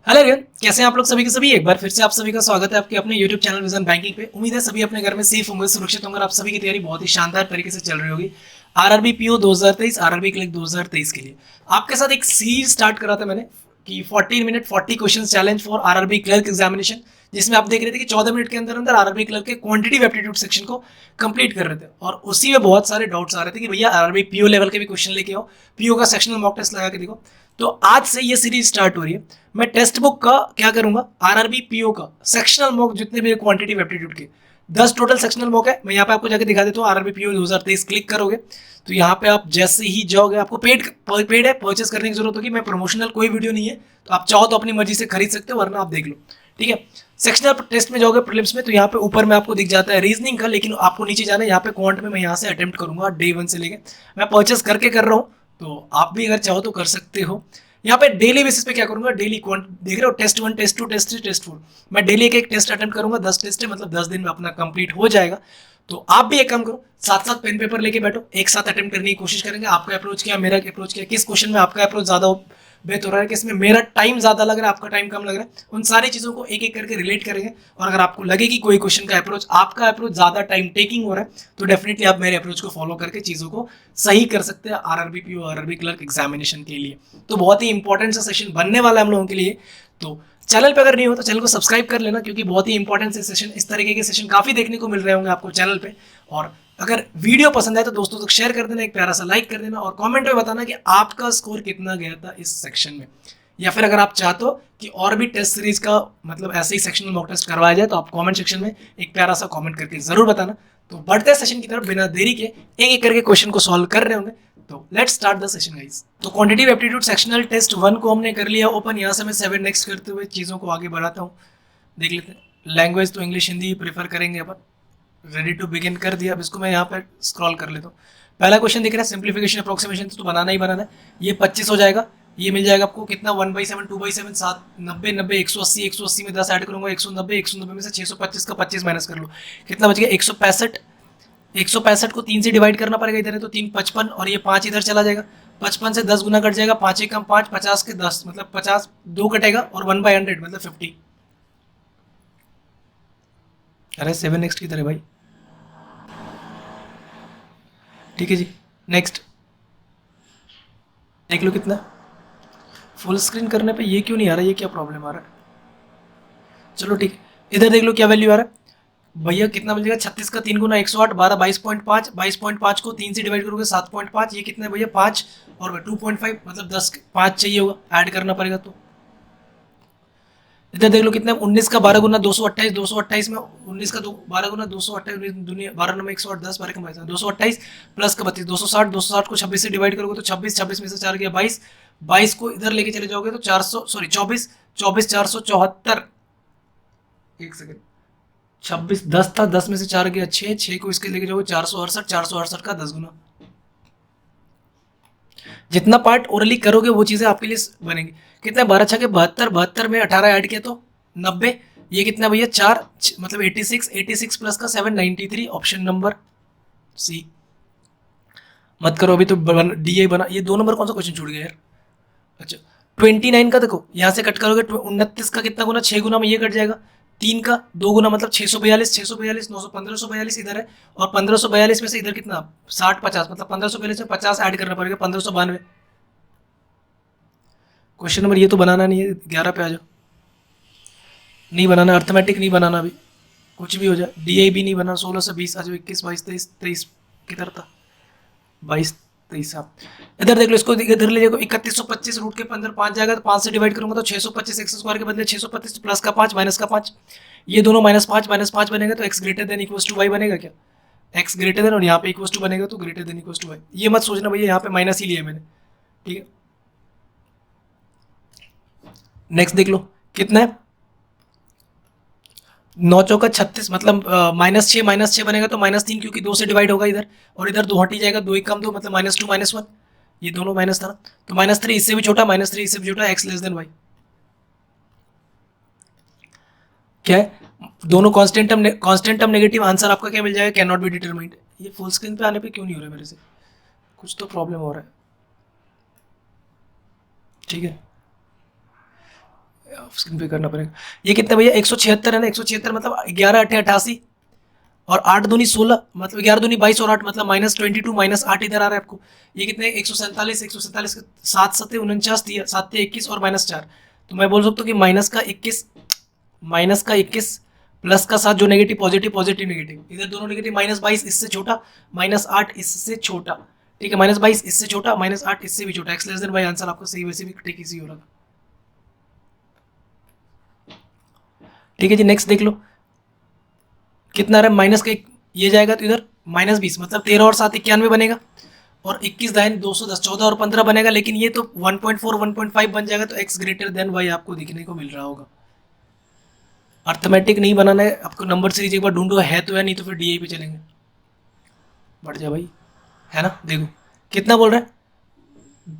Hello everyone, कैसे हैं आप लोग सभी के सभी। एक बार फिर से आप सभी का स्वागत है आपके अपने YouTube चैनल विजन बैंकिंग पे। उम्मीद है सभी अपने घर में सेफ होंगे, सुरक्षित होंगे और आप सभी की तैयारी बहुत ही शानदार तरीके से चल रही होगी आरआरबी पीओ 2023 आरआरबी क्लिक 2023 के लिए। आपके साथ एक सीरीज स्टार्ट करा था मैंने कि 14 minute 40 question challenge for RRB clerk examination, जिसमें आप देख रहे थे कि 14 मिनट के अंदर अंदर आरआरबी क्लर्क के क्वांटिटेटिव एप्टीट्यूड सेक्शन को कंप्लीट कर रहे थे। और उसी में बहुत सारे डाउट्स आ रहे थे कि भैया आरआरबी पीओ लेवल के भी क्वेश्चन लेके आओ, पीओ का सेक्शनल मॉक टेस्ट लगा के देखो। तो आज से ये सीरीज स्टार्ट हो रही है। मैं टेक्स्ट बुक का क्या करूंगा, आरआरबी पीओ का सेक्शनल मॉक जितने भी क्वांटिटेटिव एप्टीट्यूड के 10 टोटल सेक्शनल मॉक है, मैं यहाँ पे आपको जाके दिखा देता हूँ। आरआरबी पीओ 2023 क्लिक करोगे तो यहाँ पे आप जैसे ही जाओगे, आपको पेड है, परचेस करने की जरूरत होगी। मैं प्रमोशनल कोई वीडियो नहीं है, तो आप चाहो तो अपनी मर्जी से खरीद सकते हो, वरना आप देख लो। ठीक है, सेक्शनल टेस्ट में जाओगे प्रीलिम्स में, तो यहाँ पे ऊपर में आपको दिख जाता है रीजनिंग का, लेकिन आपको नीचे जाना है। यहाँ पे क्वांट में मैं यहाँ से अटेम्प्ट करूंगा डे 1 से लेके, मैं परचेस करके कर रहा हूँ, तो आप भी अगर चाहो तो कर सकते हो। यहाँ पे डेली बेसिस पे क्या करूंगा, डेली क्वांट देख रहे हो, टेस्ट 1 टेस्ट 2 टेस्ट 3 टेस्ट 4, मैं डेली एक टेस्ट अटेम्प्ट करूंगा। 10 टेस्ट है, मतलब 10 दिन में अपना कंप्लीट हो जाएगा। तो आप भी एक काम करो, साथ साथ पेन पेपर लेके बैठो, एक साथ अटेम्प्ट करने की कोशिश करेंगे। आपका अप्रोच क्या, मेरा अप्रोच क्या, किस क्वेश्चन में आपका अप्रोच ज्यादा बेहतर हो रहा है, किसमें मेरा टाइम ज्यादा लग रहा है, आपका टाइम कम लग रहा है, उन सारी चीजों को एक एक करके रिलेट करेंगे। और अगर आपको लगे कि कोई क्वेश्चन का अप्रोच, आपका अप्रोच ज्यादा टाइम टेकिंग हो रहा है, तो डेफिनेटली आप मेरे अप्रोच को फॉलो करके चीजों को सही कर सकते हैं RRB PO RRB clerk examination के लिए। तो बहुत ही इंपॉर्टेंट सा सेशन बनने वाला है हम लोगों के लिए। तो चैनल पे अगर नहीं हो तो चैनल को सब्सक्राइब कर लेना, क्योंकि बहुत ही इंपॉर्टेंट से सेशन, इस तरीके के सेशन काफी देखने को मिल रहे होंगे आपको चैनल पे। और अगर वीडियो पसंद आए तो दोस्तों तक शेयर कर देना, एक प्यारा सा लाइक कर देना, और कमेंट में बताना कि आपका स्कोर कितना गया था इस सेक्शन में। या फिर अगर आप चाहते हो कि और भी टेस्ट सीरीज का मतलब ऐसे ही सेक्शनल मॉक टेस्ट करवाया जाए, तो आप कमेंट सेक्शन में एक प्यारा सा कमेंट करके जरूर बताना। तो बढ़ते हैं सेशन की तरफ बिना देरी के, एक एक करके क्वेश्चन को सॉल्व कर रहे होंगे। तो let's start the session guys. तो क्वांटिटेटिव एप्टीट्यूड सेक्शनल टेस्ट 1 को हमने कर लिया ओपन। यहाँ से मैं 7 नेक्स्ट करते हुए चीज़ों को आगे बढ़ाता हूँ, देख लेते हैं। लैंग्वेज तो इंग्लिश हिंदी प्रेफर करेंगे अपन। रेडी टू बिगिन कर दिया। अब इसको मैं यहाँ पर स्क्रॉल कर लेता हूँ। पहला क्वेश्चन दिख रहा है, सिंप्लीफिकेशन अप्रोक्सीमेशन, तो बनाना ही बनाना है। ये 25 हो जाएगा। ये मिल जाएगा आपको कितना, 1/7 2/7 7 90 90 180 180 में 10 ऐड करूंगा 190 190 में से 625 का 25 माइनस कर लो, कितना बच गया 165। 165 को 3 से डिवाइड करना पड़ेगा इधर है, तो 3 55 और ये 5 इधर चला जाएगा। 55 से 10 गुना कट जाएगा, 5 कम 5, 50 के 10 मतलब 50, 2 कटेगा और 1/100 मतलब 50। अरे 7 नेक्स्ट की तरह भाई। ठीक है जी, नेक्स्ट देख लो कितना। फुल स्क्रीन करने पे ये क्यों नहीं आ रहा, ये क्या प्रॉब्लम आ रहा है। चलो ठीक है, इधर देख लो क्या वैल्यू आ रहा है भैया। कितना मिल जाएगा, 36 का 3 गुना 108 12 22.5, 22.5 को 3 से डिवाइड करोगे 7.5, ये कितना है भैया 5 और 2.5 मतलब 10 5 चाहिए होगा, ऐड करना पड़ेगा। तो इधर देख लो कितना है, 19 का 12 गुना 228, 228 में 19 का 12 गुना 228, दुनिया 12 नंबर 108 10 12 का 228 प्लस का 32 260, 260 को 26 से डिवाइड करोगे तो 26, 26 में से 4 गया 22, 22 को इधर लेके चले जाओगे तो 400 सॉरी 24, 24 474। एक सेकंड, 26 10 था, 10 में से 4 गया 6, 6 को इसके लेके जाओगे 468, 468 का 10 गुना। जितना पार्ट ओरली करोगे वो चीजें आपके लिए बनेंगी। कितना 12 छके 72, 72 में 18 ऐड किया तो 90। ये कितना भैया 4 मतलब 86, 86 प्लस का 793, ऑप्शन नंबर सी। मत करो अभी तो डी बना। ये 2 नंबर कौन सा क्वेश्चन छूट गया यार। अच्छा 29 का देखो, यहाँ से कट करोगे 29 का कितना गुना, 6 गुना में ये कट जाएगा। 3 का 2 गुना मतलब 642, 642 900 1542 इधर है, और 1542 में से इधर कितना 60 50 मतलब 1542 में 50 ऐड करना पड़ेगा 1592। क्वेश्चन नंबर ये तो बनाना नहीं है, 11 पे आ जाओ। नहीं बनाना, अर्थमेटिक नहीं बनाना अभी, कुछ भी हो जाए। डी भी नहीं बना। 16 से 20 आ जाओ, 21 22 23 23 किधर था 22 23। आप इधर देख लो, इसको इधर ले जाओ। 3125 रूट के अंदर 5 जाएगा, तो 5 से डिवाइड करूंगा तो 625, एक्स स्क्वायर के बदले 625 प्लस का 5 माइनस का 5, ये दोनों -5 बनेगा, तो X greater than equal to Y बनेगा क्या। एक्स ग्रेटर देन, और यहाँ पे इक्वल टू बनेगा तो greater than equal to Y. ये मत सोचना भैया यहाँ पे माइनस ही लिया मैंने। ठीक है, नेक्स्ट देख लो कितना है, 9 चौका 36 मतलब -6 बनेगा तो -3, क्योंकि 2 से डिवाइड होगा इधर, और इधर 2 हटी जाएगा, 2 एक कम 2 मतलब -2 -1, ये दोनों माइनस था ना, तो -3 इससे भी छोटा, -3 इससे भी छोटा, एक्स लेस देन वाई। क्या है, दोनों कांस्टेंट टर्म नेगेटिव, आंसर आपका क्या मिल जाएगा, कैन नॉट बी डिटरमाइंड। ये फुल स्क्रीन पे आने पे क्यों नहीं हो रहा है मेरे से, कुछ तो प्रॉब्लम हो रहा है। ठीक है, स्क्रीन पे करना पड़ेगा। ये कितना भैया 176 है ना, 176 मतलब 11 8 88 और 8 दूनी 16 मतलब 11 दूनी 22 और 8 मतलब -22 -8 इधर आ रहा है आपको। ये कितने 147 के 7 7 49 दिया, 7 21 और -4, तो मैं बोल सकता हूँ कि -21 प्लस का 7 जो नेगेटिव पॉजिटिव पॉजिटिव नेगेटिव, इधर दोनों नेगेटिव -22 इससे छोटा, -8 इससे छोटा, ठीक है, -22 इससे छोटा, -8 इससे भी छोटा, x less than y answer आपका सही वैसे भी ठीक इसी हो रहा। ठीक है जी, नेक्स्ट देख लो कितना आ रहा है, माइनस का ये जाएगा तो इधर -20 मतलब 13 और 7 91 बनेगा, और 21 दाइन 210 14 और 15 बनेगा, लेकिन ये तो 1.4 1.5 बन जाएगा, तो x ग्रेटर देन y आपको दिखने को मिल रहा होगा। अर्थमेटिक नहीं बनाना है आपको, नंबर सीरीज एक बार ढूंढो है तो है, नहीं तो फिर डी पे चलेंगे। बढ़ जा भाई, है ना, देखो कितना बोल रहा है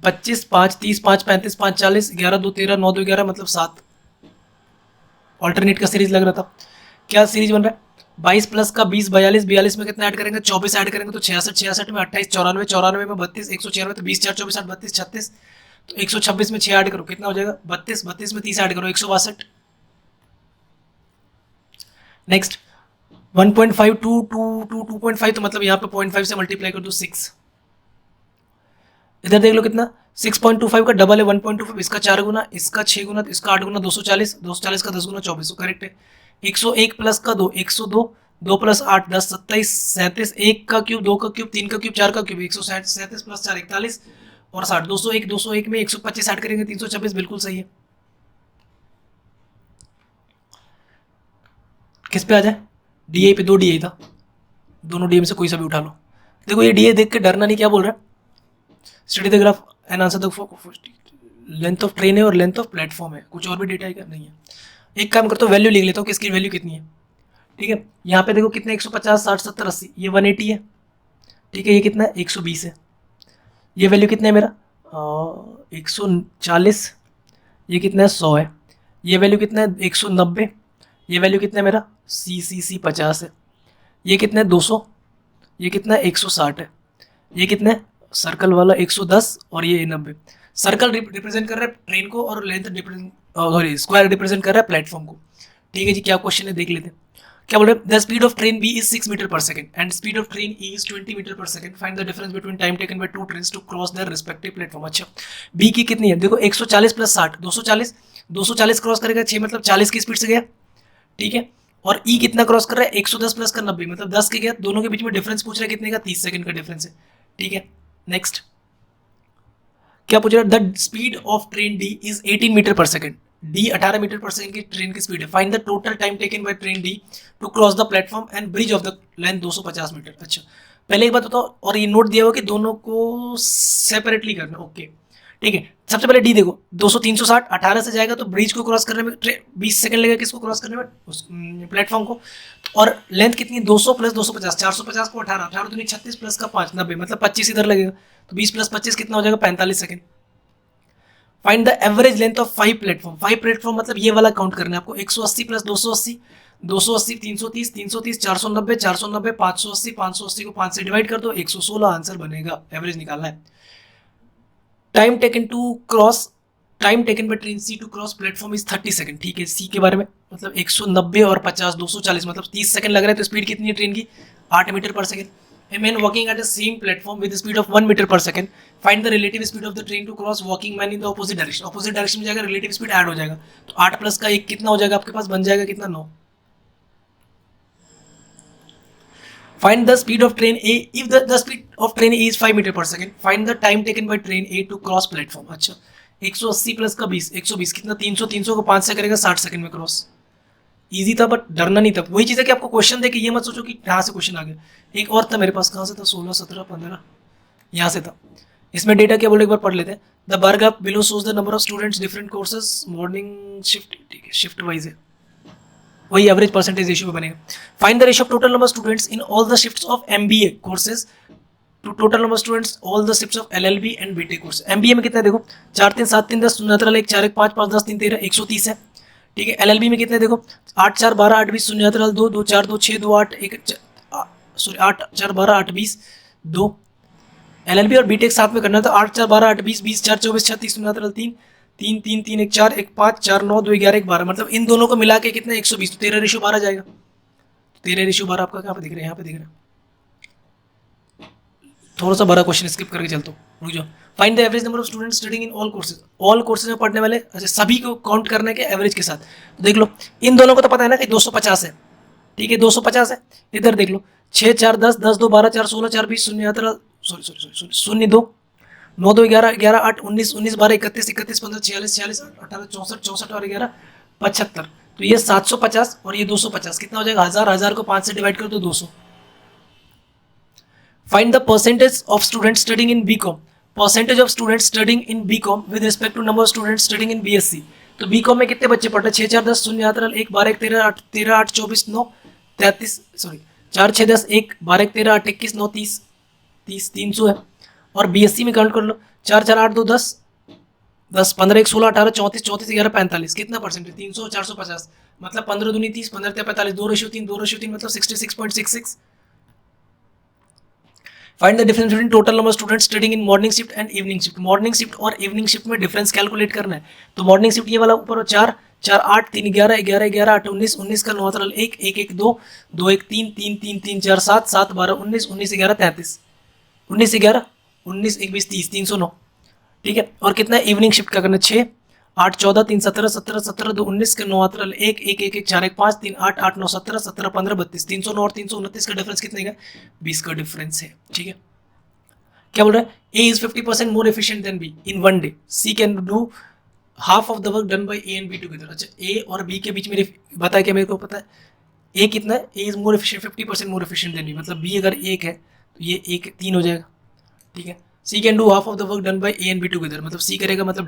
25 5 30 5 35 5 40 11 2 13 9 2 11 मतलब 7, ऑल्टरनेट का सीरीज लग रहा था। क्या सीरीज बन रहा है 22 प्लस का 20 42 42 में कितना ऐड करेंगे 24 ऐड करेंगे तो 66 66 में 28 94 94 में 32 196 तो 20 4 24 8 32 36, तो 126 में 6 ऐड करो कितना हो जाएगा 32 32 में 30 ऐड करो 162। नेक्स्ट 1.5 टू 2.5 तो मतलब यहाँ पे 0.5 से मल्टीप्लाई कर दो 6, इधर देख लो कितना 6.25 का डबल है 1.25, इसका 4 गुना, इसका 6 गुना, इसका 8 गुना 240, 240 का 10 गुना 24, तो करेक्ट है। 101 प्लस का 2 102, 2 प्लस 8 10 27 37, 1 का क्यूब 2 का क्यूब 3 का क्यूब 4 का क्यूब 137 प्लस 4 41 और 60, 201 में 125 ऐड करेंगे 326, बिल्कुल सही है। किस पे आ जाए डी पे, 2 डी था, दोनों डी में से कोई सा भी उठा लो। देखो ये डी देख के डरना नहीं, क्या बोल रहा है study the graph and answer the length of train है और लेंथ ऑफ प्लेटफॉर्म है, कुछ और भी डेटा है क्या, नहीं है। एक काम करता हूँ वैल्यू लिख लेता हूँ कि इसकी वैल्यू कितनी है, ठीक है। यहाँ पे देखो कितने 150 60 70 80, ये 180 है, ठीक है, ये कितना है 120 है, ये वैल्यू कितना है मेरा 140, ये कितना है 100 है, ये वैल्यू कितना है 190, ये वैल्यू कितना है मेरा सी 50 है, ये कितना है 200, ये कितना है 160 है, ये कितना है सर्कल वाला 110 और ये 90। सर्कल रिप्रेजेंट कर रहा है ट्रेन को और लेंथ स्क्वायर रिप्रेजेंट कर रहा है प्लेटफॉर्म को। ठीक है जी, क्या क्वेश्चन है देख लेते हैं। क्या बोल रहे हैं the speed of train B is 6 metre per second and speed of train E is 20 metre per second, find the difference between time taken by two trains to cross their respective platform. अच्छा B की कितनी है देखो 140 plus 60 240 cross करेगा 6 मतलब 40 की speed से गया, ठीक है। और ई कितना क्रॉस कर रहा है 110 प्लस का 90 मतलब 10 के गया, दोनों के बीच में डिफरेंस पूछ रहा है कितने का 30 सेकंड का डिफरेंस है, ठीक है। नेक्स्ट क्या पूछ रहा है the speed of train D is 18 metre per second, D 18 metre per second की ट्रेन की स्पीड है, find the total time taken by train D to cross the platform and bridge of the length 250 metre. अच्छा पहले एक बात बताओ, और ये नोट दिया हुआ कि दोनों को सेपरेटली करना, ओके ठीक है। सबसे पहले डी देखो 200 360 18 से जाएगा तो ब्रिज को क्रॉस करने में 20 सेकंड लगेगा, किसको क्रॉस करने में उस प्लेटफॉर्म को, और लेंथ कितनी है 200 प्लस 250 450 को 18 18 दूनी 36 प्लस का 5 90 मतलब 25 इधर लगेगा, तो 20 प्लस 25 कितना हो जाएगा 45 second. Find the average length of 5 platform, 5 platform मतलब ये वाला काउंट करना है आपको 180 प्लस 280 280 330 330 490 490 580 580 को 5 से डिवाइड कर दो 116 आंसर बनेगा, एवरेज निकालना है। Time taken to cross time taken by train C to cross platform is 30 second, ठीक है। सी के बारे में मतलब 190 और 50 240 मतलब 30 सेकंड लग रहा है, तो स्पीड कितनी है ट्रेन की 8 metre per second. A man walking at the same platform with a speed of 1 meter per second. Find the relative speed of the train to cross walking man in the opposite direction. Opposite direction में जाएगा relative speed add हो जाएगा, तो 8 plus का 1 कितना हो जाएगा आपके पास, बन जाएगा कितना 9। Find the speed of train A if the speed of train A is 5 meter per second. Find the time taken by train A to cross platform. अच्छा 180 प्लस का 20 120 कितना 300 300 को 5 से करेगा 60 सेकंड में क्रॉस। इजी था बट डरना नहीं था, वही चीज़ है कि आपको क्वेश्चन दे के ये मत सोचो कि कहाँ से क्वेश्चन आ गया। एक और था मेरे पास, कहाँ से था 16 17 15 यहाँ से था। इसमें डेटा क्या बोले एक बार पढ़ लेते हैं। The bar graph below shows the number of students different courses morning shift, ठीक है शिफ्ट वाइज है, वही एवरेज परसेंटेज रेशियो में बनेगा। Find the ratio of total number students in all the shifts of MBA courses to total number students all the shifts of LLB and BTech course. MBA में कितना है देखो 4 3 7 3 10 0 1 4 1 5 5 10 3 13 130 है, ठीक है। एलएलबी में कितने देखो 8 4 12 8 20 0 2 2 4 2 6 2 8 1 सॉरी 8 4 12 8 20 2। एलएलबी और बीटेक साथ में करना था 8 4 12 8 20 20 4 24 36 0 3 तीन तीन तीन एक 4 एक 5 4 9 2 11 1 12, मतलब इन दोनों को मिला के कितना 120, तो 13:12 जाएगा। 13:12 आपका कहाँ पे दिख रहा है, यहाँ पे दिख रहा है। थोड़ा सा बड़ा क्वेश्चन स्किप करके चलता हूँ, रुक जाओ। Find the average number of students studying in all courses. All courses में पढ़ने वाले, अच्छा सभी को काउंट करने के एवरेज के साथ। तो देख लो इन दोनों को तो पता है ना कि 250 है, ठीक है 250 है। इधर देख लो 6 4 10 10 2 12 4 16 4 20 0 18 शून्य 2 9 2 11 11 8 19 19 12 31 31 15 46 46 18 64 64 और 11 75। तो ये 750 और ये 250 कितना हो जाएगा, 1000 1000 को 5 से डिवाइड कर दो 200। Find the percentage of students studying in BCom. Percentage of students studying in BCom with respect to number of students studying in BSc. तो BCom में कितने बच्चे पढ़ते हैं, 6 4 10 0 18 1 12 1 13 8 13 8 24 9 33 सॉरी 4 6 10 1 12 1 13 8 21 9 30 30 300 है। और BSc में काउंट कर लो 4 4 8 2 10 10 15 1 16 18 34 34 11 45, कितना परसेंट है 300 450, मतलब 15 दूनी 30 15 45 2:3 मतलब 66.66। Find the difference between total number of students studying in morning shift and evening shift. Morning shift और इवनिंग शिफ्ट में डिफरेंस कैलकुलेट करना है। तो मॉर्निंग शिफ्ट ये वाला ऊपर 4 4 8 3 11 11 11 8 19 19 का 9 1 1 1 2 2 1 3 3 3 3 4 7 7 12 19 19 11 33 19 11 19 1 20 30 309, ठीक है। और कितना है इवनिंग शिफ्ट का करना 6 8 14 3 17 17 17 2 19 के 9 1 1 1 1 4 1 5 3 8 8 9 17 17 15 32 309 और 329 का डिफरेंस कितने का 20 का डिफरेंस है, ठीक है। क्या बोल रहा है, A is 50% more efficient than B in one day. C can do half of the work done by A and B together. अच्छा A और B के बीच में बता क्या मेरे को पता है, A कितना है, A is more efficient 50% more efficient than B, मतलब B अगर 1 है तो ये 1 3 हो जाएगा, ठीक है। C can do half of the work done by A and B together, मतलब C करेगा मतलब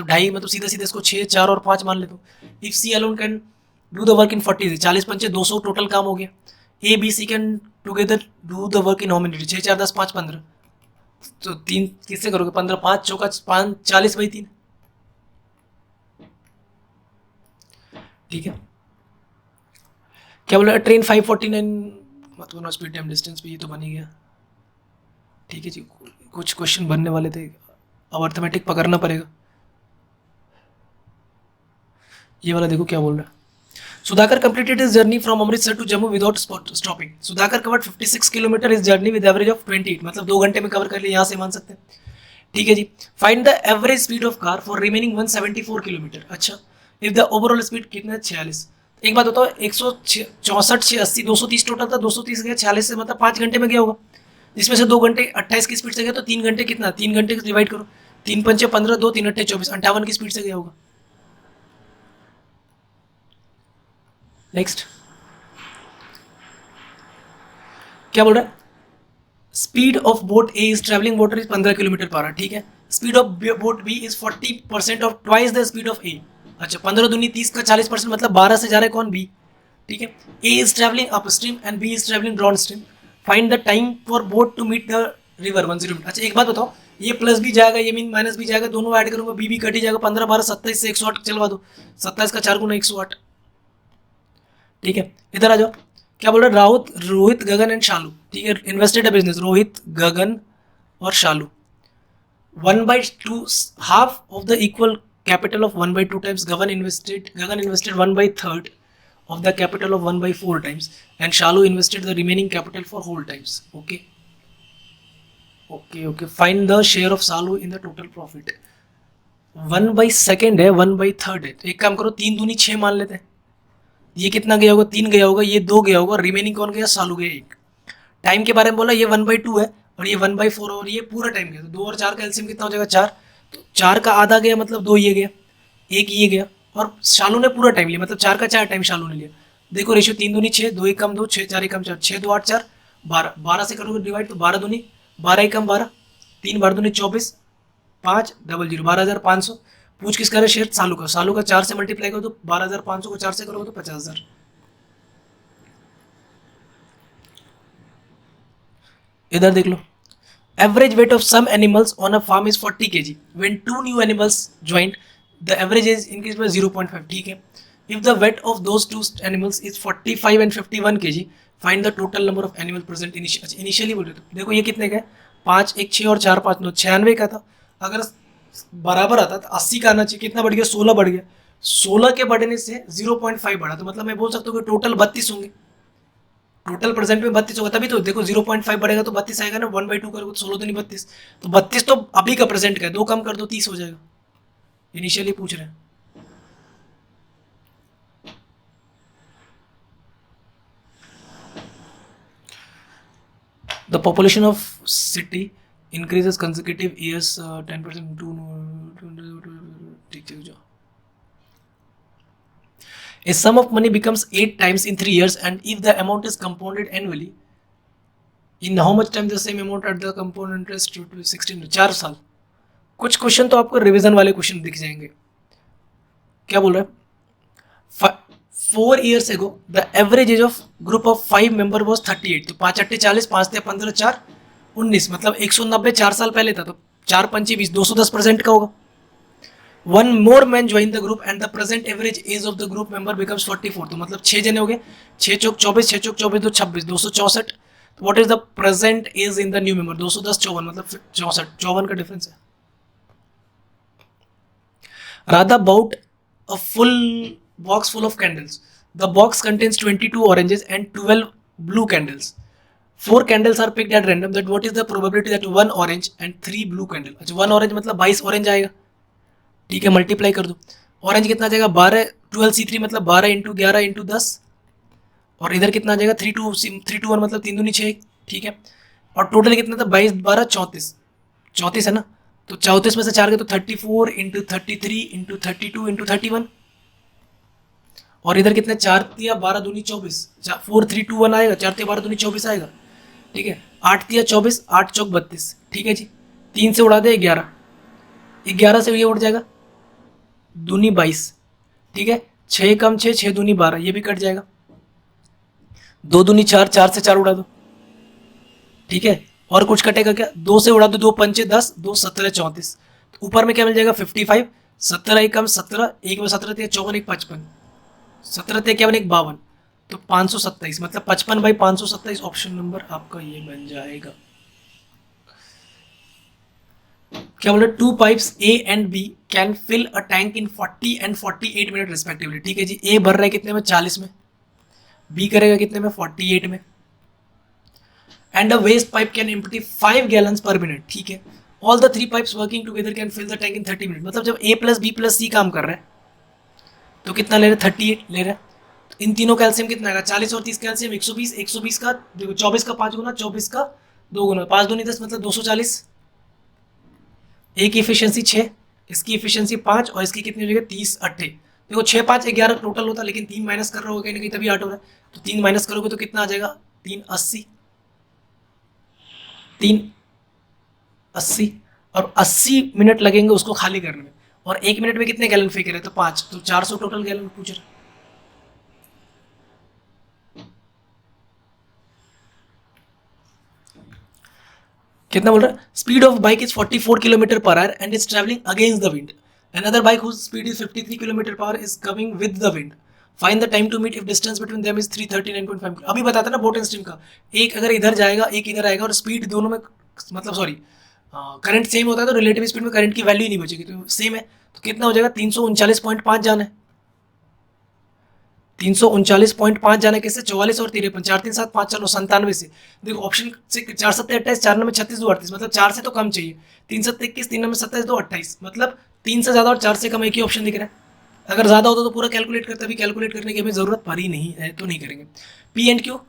ढाई मतलब सीधा सीधा इसको 6 4 और 5 मान लेता हूँ। If C alone can do the work in 40 days, 40 पंचे 200 टोटल काम हो गया। A B C can together do the work in how many days, 6 4 10 5 15, तो 3 किससे करोगे 15 5 चौका 5 40/3, ठीक है। क्या बोला, ट्रेन 549 मतलब स्पीड टाइम डिस्टेंस पे, ये तो बन ही गया, ठीक है जी। कुछ क्वेश्चन बनने वाले थे, अब अर्थमेटिक पकड़ना पड़ेगा। ये वाला देखो क्या बोल रहा है, Sudhakar completed his journey from Amritsar to Jammu without stopping. Sudhakar covered 56 kilometre his journey with average of 28, मतलब 2 घंटे में कवर कर लिया, यहाँ से मान सकते हैं, ठीक है जी। Find the average speed of car for remaining 174 kilometre. अच्छा इफ द ओवरऑल स्पीड कितना है 46। एक बात बताओ 164 680 230 टोटल था, 230 गया 46 से, मतलब 5 घंटे में गया होगा, जिसमें से 2 घंटे 28 की स्पीड से गया, तो 3 घंटे कितना, 3 घंटे डिवाइड करो, 3 पंचे 15 2 3 अट्ठे 24 58 की स्पीड से गया होगा। नेक्स्ट क्या बोल रहा है, speed of boat A is travelling water is 15 kilometre per hour, ठीक है। Speed of boat B is 40% of twice the speed of A. अच्छा 15 दूनी 30 का 40%, मतलब 12 से जा रहा है कौन, बी, ठीक है। A is travelling upstream and B is travelling downstream. Find the time for boat to meet the river 10 minute. अच्छा एक बात बताओ, ये प्लस भी जाएगा, ये मीन माइनस भी जाएगा, दोनों ऐड करूंगा, बी भी कट ही जाएगा, 15 12 27 से 108 चलवा दो, 27 का 4 गुना 108, ठीक है। इधर आ जाओ, क्या बोल रहे, रोहित गगन एंड शालू, ठीक है, इन्वेस्टेड बिजनेस, रोहित गगन और शालू 1/2 half of the equal capital of 1/2 times. Gagan invested 1/3 of the capital of 1/4 times and Shalu invested the remaining capital for whole times. Okay, find the share of Shalu in the total profit। 1/2 है, 1/3 है, तो एक काम करो 3 दूनी 6 मान लेते हैं, ये कितना गया होगा 3 गया होगा, ये 2 गया होगा, रिमेनिंग कौन गया, शालू गया 1। टाइम के बारे में बोला, ये 1/2 है और ये 1/4 और ये पूरा टाइम गया, तो 2 और 4 का एलसीएम कितना हो जाएगा 4, तो 4 का आधा गया, मतलब 2 ये गया, 1 ये गया, और शालू ने पूरा टाइम लिया, मतलब 4 का 4 टाइम शालू ने लिया। देखो रेशियो 3 दूनी 6, 2 1 कम 2, 6 4 1 कम 4, 6 2 8 4 12, 12 से करोगे डिवाइड तो 12 दूनी 12 1 कम 12, 3 12 दूनी 24 5 00 12,500। पूछ किसका है, शेयर शालू का। शालू का 4 से मल्टीप्लाई करो तो 12,500 को 4 से करोगे तो 50,000। इधर देख लो, average weight of some animals on a farm is 40 kg when 2 new animals joined the average is increase by 0.5, ठीक है। If the weight of those 2 animals is 45 and 51 kg find the total number of animal present initially बोल रहे थे। देखो ये कितने का है, 5 1 6 और 4 5 9 96 का था। अगर बराबर आता तो 80 का आना चाहिए, कितना बढ़ गया 16 बढ़ गया, 16 के बढ़ने से 0.5 बढ़ा, तो मतलब मैं बोल सकता हूँ कि टोटल 32 होंगे, टोटल प्रेजेंट में 32 होगा, तभी तो देखो 0.5 बढ़ेगा तो 32 आएगा ना, 1/2 करोगे तो 16 तो नहीं 32, तो 32 तो अभी का प्रेजेंट का है, 2 कम कर दो 30 हो जाएगा, इनिशियली पूछ रहे हैं। The population of city increases consecutive years 10% to ठीक ठीक जो a sum of money becomes 8 times in 3 years and if the amount is compounded annually in how much time the same amount at the compound interest to 16 4 साल। कुछ question तो आपको revision वाले question दिख जाएंगे। क्या बोल रहा है 4 years ago the average age of group of 5 member was 38, तो 5 अट्ठे 40, 5 थे 15, 4 19, मतलब 190 4 साल पहले था, तो 4 पंचे 20, 210% का होगा। One more man join the group and the present average age of the group member becomes 44, तो मतलब 6 जने हो गए, 6 चौक 24, 6 चौक 24 तो 26, 264, तो what is the present age in the new member 210 54, मतलब 64 54 का डिफरेंस है। Radha bought a full box full of candles. The box contains 22 oranges and 12 blue candles. 4 candles are picked at random. That what is the probability that 1 orange and 3 blue candle? अच्छा 1 orange मतलब 22 orange आएगा, ठीक है, multiply कर दो। Orange कितना आ जाएगा 12, 12C3 मतलब 12 इंटू 11 इंटू 10, और इधर कितना आ जाएगा 3 2 1 मतलब 3 दूनी 6, ठीक है, और टोटल कितना था 22 12 34, 34 है ना, तो 34 में से 4 गए तो 34 इंटू 33 इंटू 32 इंटू 31, और इधर कितने 4 दिया 12 दूनी 24, 4 3 2 1 आएगा, 4 12 दूनी 24 आएगा, ठीक है, 8 दिया 24, 8 चौक 32, ठीक है जी, 3 से उड़ा दे 11, 11 से ये उड़ जाएगा दूनी 22, ठीक है, 6 कम 6 6 दूनी 12, ये भी कट जाएगा, 2 दूनी 4, 4 से 4 उड़ा दो, ठीक है, और कुछ कटेगा क्या 2 से उड़ा दो, 2 पंचे 10, 2 17 34, ऊपर में क्या मिल जाएगा 55, 17 एक कम 17, एक में 17 थे 54 एक 55, 17 थे 51 एक 52, तो 527, मतलब 55/527 ऑप्शन नंबर आपका ये बन जाएगा। क्या बोले 2 pipes A and B can fill a tank in 40 and 48 minute respectively, ठीक है जी, A भर रहा है कितने में 40 में, B करेगा कितने में 48 में, and a waste pipe can empty 5 gallons per minute, ठीक है, all the 3 pipes working together can fill the tank in 30 minute, मतलब जब A plus B plus C काम कर रहा है तो कितना ले रहे हैं 38 ले रहे हैं, तो इन तीनों कैल्शियम कितना आएगा 40 और 30 कैल्शियम 120, 120 का देखो 24 का 5 गुना, 24 का 2 गुना, 5 दूनी 10 मतलब 240, ए की इफिशियंसी 6, इसकी इफिशियंसी 5, और इसकी कितनी हो जाएगी 30 अट्ठे, देखो 6 5 11 टोटल होता, लेकिन 3 माइनस कर रहे हो कहीं ना कहीं तभी 8 हो रहा है, तो 3 माइनस करोगे तो कितना आ जाएगा 380, 380, और 80 मिनट लगेंगे उसको खाली करने में, और 1 मिनट में कितने गैलन फेंक रहे तो 5, तो 400 टोटल गैलन पूछ रहे। कितना बोल रहा है speed of bike is 44 kilometre per hour and is travelling against the wind, another bike whose speed is 53 kilometre per hour is coming with the wind, find the time to meet if distance between them is 339.5, अभी बताता ना boat and stream का, एक अगर इधर जाएगा एक इधर आएगा और स्पीड दोनों में मतलब सॉरी करंट सेम होता है तो रिलेटिव स्पीड में करंट की वैल्यू नहीं बचेगी, तो सेम है, तो कितना हो जाएगा 339.5 जाना है, 339.5 जाना कैसे 44 और 53, 4 3 7 5 चलो 97 से, देखो ऑप्शन से 4 7 28, 4 9 36 2 38, मतलब 4 से तो कम चाहिए, 3 7 21, 3 9 27 2 28, मतलब 3 से ज़्यादा और 4 से कम एक ही ऑप्शन दिख रहा है, अगर ज़्यादा होता तो पूरा कैलकुलेट करते, अभी कैलकुलेट करने की हमें ज़रूरत पड़ी नहीं है तो नहीं करेंगे। P and Q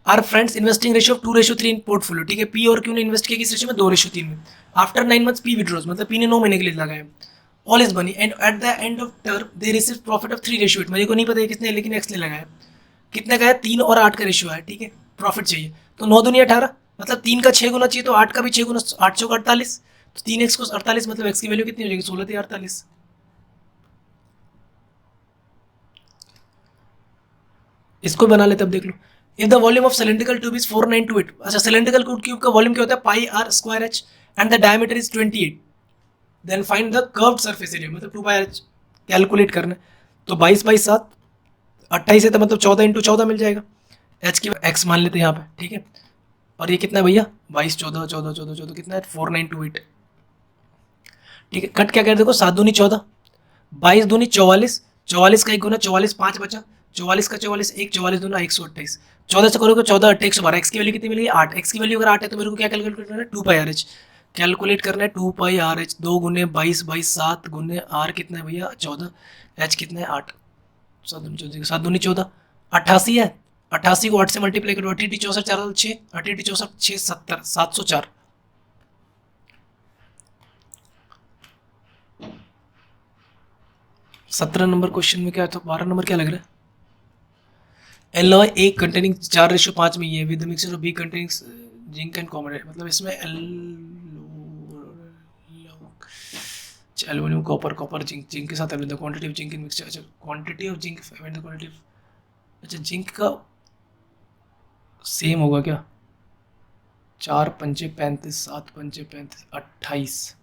R friends investing ratio of 2:3 in portfolio, ठीक है, पी और क्यू ने इन्वेस्ट किया किस रेशियो में 2:3 में, आफ्टर 9 मंथ्स पी विड्रॉज, मतलब पी ने 9 महीने के लिए लगाया, ऑल इज बनी and at the end of term they receive profit of 3:8, मेरे को नहीं पता है किसने लेकिन एक्स ने लगाया, कितने का है 3 और 8 का रेशियो है, ठीक है, प्रॉफिट चाहिए तो 9 दूनी 18, मतलब 3 का 6 गुना चाहिए तो 8 का भी 6 गुना, 8 चौक 48, तो 3x को 48, मतलब x की वैल्यू कितनी हो जाएगी 16 थी 48। इसको बना लेते अब देख लो, if the volume of cylindrical tube is 4928, अच्छा सिलेंड्रिकल ट्यूब का वॉल्यूम क्या होता है pi r square h and the diameter is 28, then find the curved surface area, मतलब 2/h कैलकुलेट करना है, तो 22/7 28 है तो मतलब 14 इंटू 14 मिल जाएगा, h की x मान लेते हैं यहाँ पे, ठीक है, और ये कितना है भैया 22 14 14 14 14 कितना है 4928, ठीक है, कट क्या कर देखो, 7 दूनी 14, 22 दूनी 44, 44 का 1 गुना 44, 5 बचा, 44 का 44 1, 44 दूना 128, 14 से करोगे 14 8 112, एक्स की वैल्यू कितनी मिलेगी 8, एक्स की वैल्यू अगर 8 है तो मेरे को क्या कैलकुलेट करना है 2 पाई आर एच, कैलकुलेट करना है 2 पाई आर एच, 2 गुने 22 22 7 गुने आर कितना है भैया 14, एच कितना है 8, 7 दूनी 14, 88 है, 88 को 8 से मल्टीप्लाई करो, 88 64 4 6, 88 64 6 70, 704। सत्रह नंबर क्वेश्चन में क्या था, 12 नंबर क्या लग रहा है, एलॉय ए कंटेनिंग 4:5 में ये with mixture of B containing zinc and common, मतलब इसमें aluminium copper, copper zinc, zinc के साथ aluminium, quantity of zinc in mixture, अच्छा quantity of zinc and quantity, अच्छा जिंक का सेम होगा क्या, 4 पंचे 35, 7 पंचे 35, 28,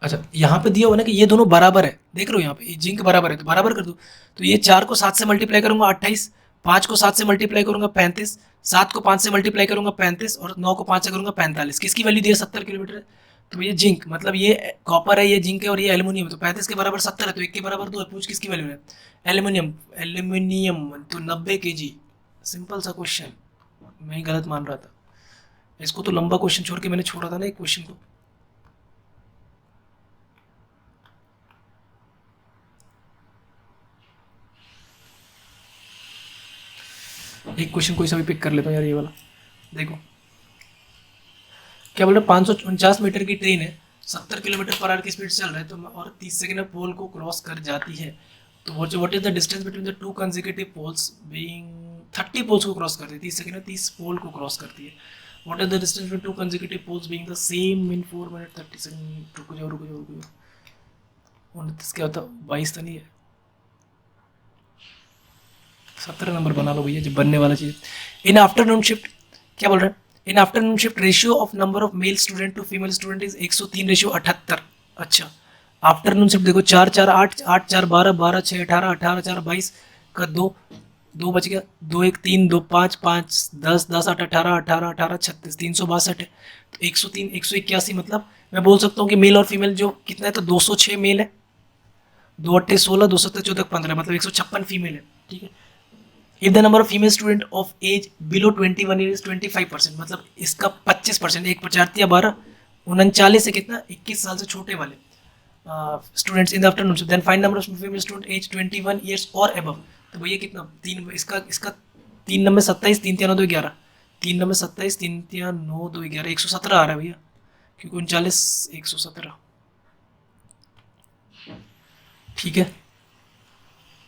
अच्छा यहाँ पे दिया हुआ ना कि ये दोनों बराबर है, देख रहे हो यहाँ पे ये जिंक बराबर है तो बराबर कर दो, तो ये 4 को 7 से मल्टीप्लाई करूंगा 28, 5 को 7 से मल्टीप्लाई करूंगा 35, 7 को 5 से मल्टीप्लाई करूंगा 35 और 9 को 5 से करूंगा 45, किसकी वैल्यू दी है 70 किलोमीटर है, तो ये जिंक मतलब ये कॉपर है, ये जिंक है और ये एल्यूमिनियम, तो 35 के बराबर 70 है तो 1 के बराबर 2 है, पूछ किसकी वैल्यू है, एल्यूमिनियम, एल्यूमिनियम तो 90 kg, सिंपल सा क्वेश्चन, मैं ही गलत मान रहा था, इसको तो लंबा क्वेश्चन छोड़ के मैंने छोड़ा था ना एक क्वेश्चन को। एक क्वेश्चन कोई सा भी पिक कर लेता हूँ यार, ये वाला देखो क्या बोल रहे, 549 मीटर की ट्रेन है, 70 किलोमीटर पर आवर की स्पीड से चल रहा है तो और 30 सेकंड में पोल को क्रॉस कर जाती है, तो what is the distance between the two consecutive poles being, 30 poles को क्रॉस करती है, 30 सेकंड में 30 पोल को क्रॉस करती है, what is the distance between two consecutive poles being the same in 4 minute 30 second, रुको जाओ रुको जाओ रुको जाओ, 29 क्या होता, 22 तो नहीं है, 17 नंबर बना लो भैया जब बनने वाला चीज़। इन आफ्टरनून शिफ्ट क्या बोल रहे हैं, in afternoon shift ratio of number of male student to female student is 103:78, अच्छा आफ्टरनून शिफ्ट देखो 4 4 8 8 4 12 12 6 18 18 4 22 का 2 2 बच गया, 2 1 3 2 5 5 10 10 8 18 18 18 36 362 है, तो 103 181, मतलब मैं बोल सकता हूँ कि मेल और फीमेल जो कितना है तो 206 मेल है, 2 8 16 2 7 14 15, मतलब 156 फीमेल है, ठीक है। If the number of female student of age below 21 year is 25%, मतलब इसका 25%, एक 50 या 12 39 से कितना 21 साल से छोटे वाले students in the afternoon, then find number of female student age 21 years और अबव, तो भैया कितना 3, इसका 3 नंबर 27 3 3 9 2 11, 3 नंबर 27 3 3 9 2 11, 117 आ रहा है भैया, क्योंकि 39 117, ठीक है।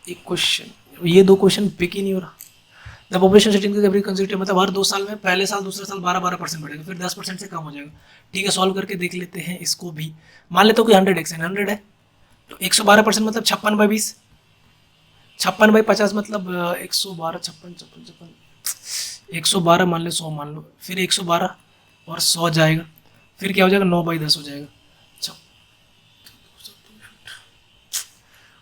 एक क्वेश्चन, ये 2 क्वेश्चन पिक ही नहीं हो रहा, the population set increase every consecutive, मतलब हर 2 साल में पहले साल दूसरे साल 12% बढ़ेगा, फिर 10% से कम हो जाएगा, ठीक है। सॉल्व करके देख लेते हैं इसको भी, मान लेते हो कि 100x 100 है तो 112% मतलब 56/20, 56/50 मतलब 112 56 56 56, 112 मान लो 100 मान लो, फिर 112 और 100 जाएगा, फिर क्या हो जाएगा 9/10 हो जाएगा,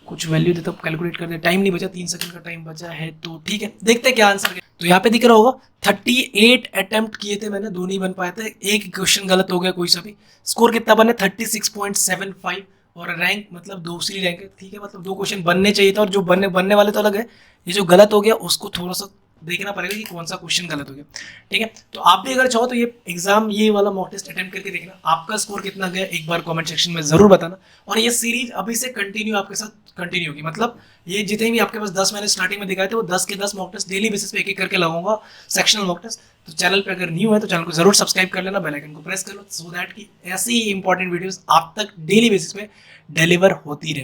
कुछ वैल्यू देता हूँ कैलकुलेट करते, टाइम नहीं बचा, 3 सेकंड का टाइम बचा है, तो ठीक है देखते हैं क्या आंसर है। तो यहाँ पे दिख रहा होगा 38 अटेम्प्ट किए थे मैंने, 2 नहीं बन पाए थे, एक क्वेश्चन गलत हो गया कोई सा भी, स्कोर कितना बने 36.75 और रैंक मतलब दूसरी रैंक है, ठीक है, मतलब 2 क्वेश्चन बनने चाहिए था और जो बनने वाले तो अलग है, ये जो गलत हो गया उसको थोड़ा सा देखना पड़ेगा कि कौन सा क्वेश्चन गलत हो गया, ठीक है। तो आप भी अगर चाहो तो ये एग्जाम ये वाला मॉक टेस्ट अटेम्प्ट करके देखना, आपका स्कोर कितना गया एक बार कमेंट सेक्शन में जरूर बताना, और ये सीरीज अभी से कंटिन्यू आपके साथ कंटिन्यू होगी, मतलब ये जितने भी आपके पास 10 मैंने स्टार्टिंग में दिखाए थे वो 10 के 10 मॉक टेस्ट डेली बेसिस पे एक करके लगाऊंगा, सेक्शनल मॉक टेस्ट। तो चैनल पे अगर न्यू है तो चैनल को जरूर सब्सक्राइब कर लेना, बेल आइकन को प्रेस कर लो, सो दैट कि ऐसी ही इंपॉर्टेंट वीडियोस आप तक डेली बेसिस पे डिलीवर होती रहे।